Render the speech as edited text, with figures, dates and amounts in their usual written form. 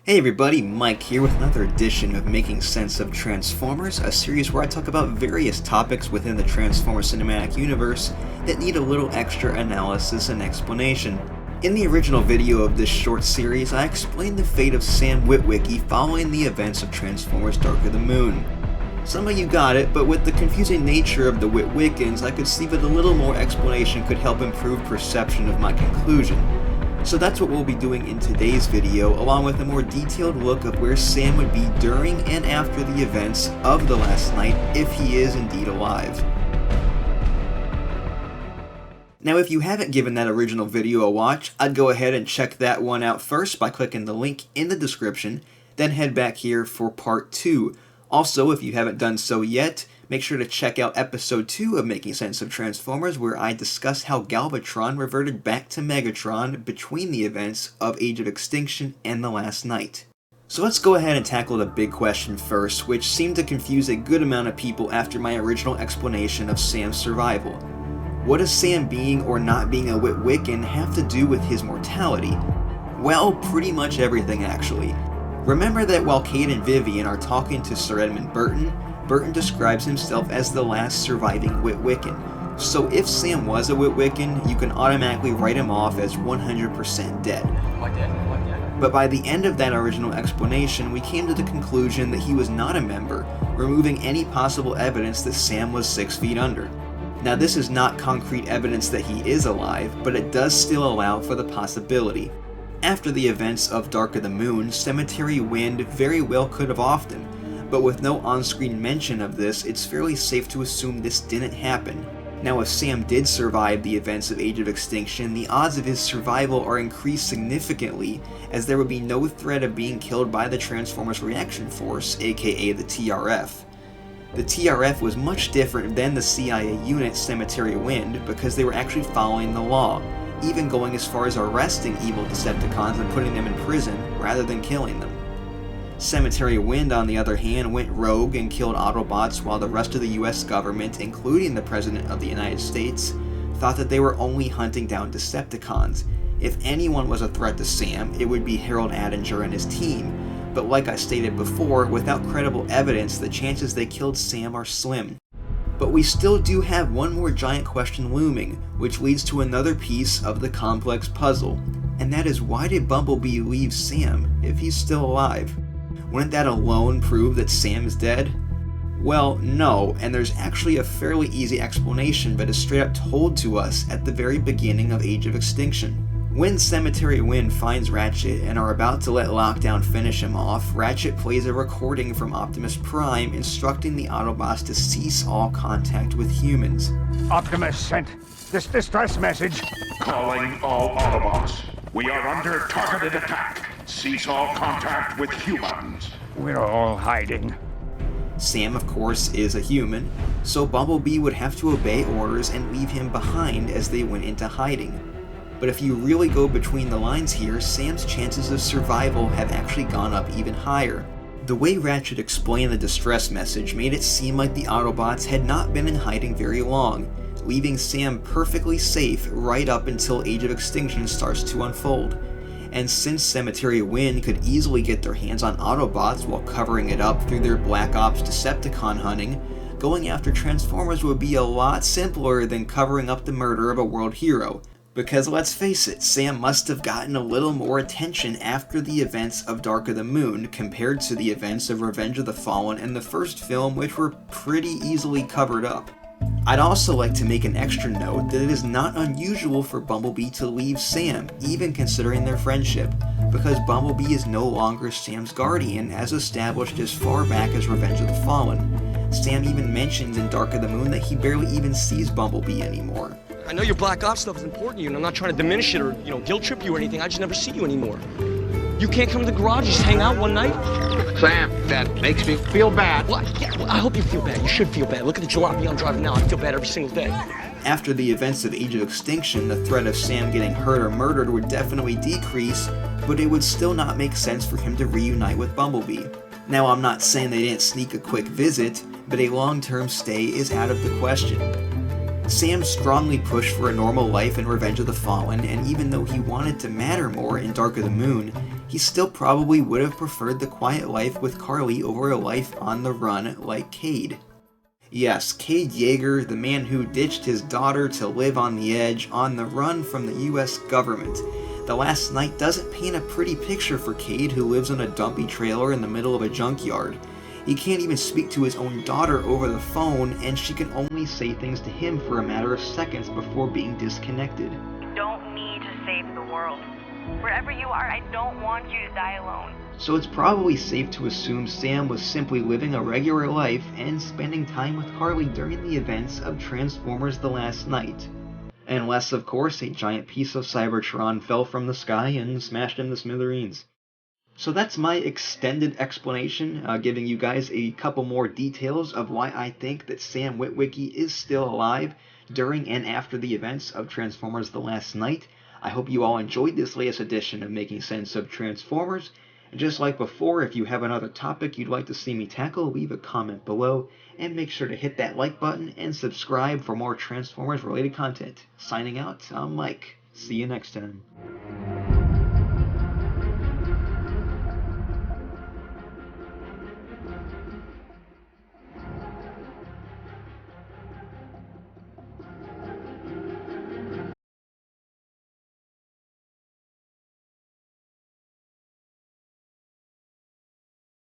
Hey everybody, Mike here with another edition of Making Sense of Transformers, a series where I talk about various topics within the Transformers cinematic universe that need a little extra analysis and explanation. In the original video of this short series, I explained the fate of Sam Witwicky following the events of Transformers Dark of the Moon. Some of you got it, but with the confusing nature of the Witwickens, I could see that a little more explanation could help improve perception of my conclusion. So that's what we'll be doing in today's video, along with a more detailed look of where Sam would be during and after the events of The Last Night, if he is indeed alive. Now if you haven't given that original video a watch, I'd go ahead and check that one out first by clicking the link in the description, then head back here for part 2. Also, if you haven't done so yet, make sure to check out episode 2 of Making Sense of Transformers, where I discuss how Galvatron reverted back to Megatron between the events of Age of Extinction and The Last Night. So let's go ahead and tackle the big question first, which seemed to confuse a good amount of people after my original explanation of Sam's survival. What does Sam being or not being a Witwiccan have to do with his mortality? Well, pretty much everything actually. Remember that while Kate and Vivian are talking to Sir Edmund Burton, Burton describes himself as the last surviving Witwiccan. So if Sam was a Witwiccan, you can automatically write him off as 100% dead. But by the end of that original explanation, we came to the conclusion that he was not a member, removing any possible evidence that Sam was 6 feet under. Now this is not concrete evidence that he is alive, but it does still allow for the possibility. After the events of Dark of the Moon, Cemetery Wind very well could have offed him, but with no on-screen mention of this, it's fairly safe to assume this didn't happen. Now if Sam did survive the events of Age of Extinction, the odds of his survival are increased significantly, as there would be no threat of being killed by the Transformers Reaction Force, aka the TRF. The TRF was much different than the CIA unit Cemetery Wind because they were actually following the law, even going as far as arresting evil Decepticons and putting them in prison rather than killing them. Cemetery Wind, on the other hand, went rogue and killed Autobots while the rest of the US government, including the President of the United States, thought that they were only hunting down Decepticons. If anyone was a threat to Sam, it would be Harold Attinger and his team, but like I stated before, without credible evidence, the chances they killed Sam are slim. But we still do have one more giant question looming, which leads to another piece of the complex puzzle, and that is, why did Bumblebee leave Sam if he's still alive? Wouldn't that alone prove that Sam is dead? Well, no, and there's actually a fairly easy explanation that is straight up told to us at the very beginning of Age of Extinction. When Cemetery Wind finds Ratchet and are about to let Lockdown finish him off, Ratchet plays a recording from Optimus Prime instructing the Autobots to cease all contact with humans. Optimus sent this distress message. Calling all Autobots. We are under targeted attack. Cease all contact with humans. We're all hiding. Sam, of course, is a human, so Bumblebee would have to obey orders and leave him behind as they went into hiding. But if you really go between the lines here, Sam's chances of survival have actually gone up even higher. The way Ratchet explained the distress message made it seem like the Autobots had not been in hiding very long, leaving Sam perfectly safe right up until Age of Extinction starts to unfold. And since Cemetery Wind could easily get their hands on Autobots while covering it up through their Black Ops Decepticon hunting, going after Transformers would be a lot simpler than covering up the murder of a world hero. Because let's face it, Sam must have gotten a little more attention after the events of Dark of the Moon compared to the events of Revenge of the Fallen and the first film, which were pretty easily covered up. I'd also like to make an extra note that it is not unusual for Bumblebee to leave Sam, even considering their friendship, because Bumblebee is no longer Sam's guardian, as established as far back as Revenge of the Fallen. Sam even mentions in Dark of the Moon that he barely even sees Bumblebee anymore. I know your Black Ops stuff is important to you, and I'm not trying to diminish it or, guilt trip you or anything. I just never see you anymore. You can't come to the garage, just hang out one night? Sam, that makes me feel bad. Well, yeah, I hope you feel bad. You should feel bad. Look at the jalopy I'm driving now. I feel bad every single day. After the events of Age of Extinction, the threat of Sam getting hurt or murdered would definitely decrease, but it would still not make sense for him to reunite with Bumblebee. Now, I'm not saying they didn't sneak a quick visit, but a long-term stay is out of the question. Sam strongly pushed for a normal life in Revenge of the Fallen, and even though he wanted to matter more in Dark of the Moon, he still probably would have preferred the quiet life with Carly over a life on the run like Cade. Yes, Cade Yeager, the man who ditched his daughter to live on the edge, on the run from the US government. The Last Night doesn't paint a pretty picture for Cade, who lives on a dumpy trailer in the middle of a junkyard. He can't even speak to his own daughter over the phone, and she can only say things to him for a matter of seconds before being disconnected. You don't need to save the world. Wherever you are, I don't want you to die alone. So it's probably safe to assume Sam was simply living a regular life and spending time with Carly during the events of Transformers: The Last Night. Unless, of course, a giant piece of Cybertron fell from the sky and smashed him to smithereens. So that's my extended explanation, giving you guys a couple more details of why I think that Sam Witwicky is still alive during and after the events of Transformers: The Last Night. I hope you all enjoyed this latest edition of Making Sense of Transformers. And just like before, if you have another topic you'd like to see me tackle, leave a comment below, and make sure to hit that like button and subscribe for more Transformers related content. Signing out, I'm Mike. See you next time.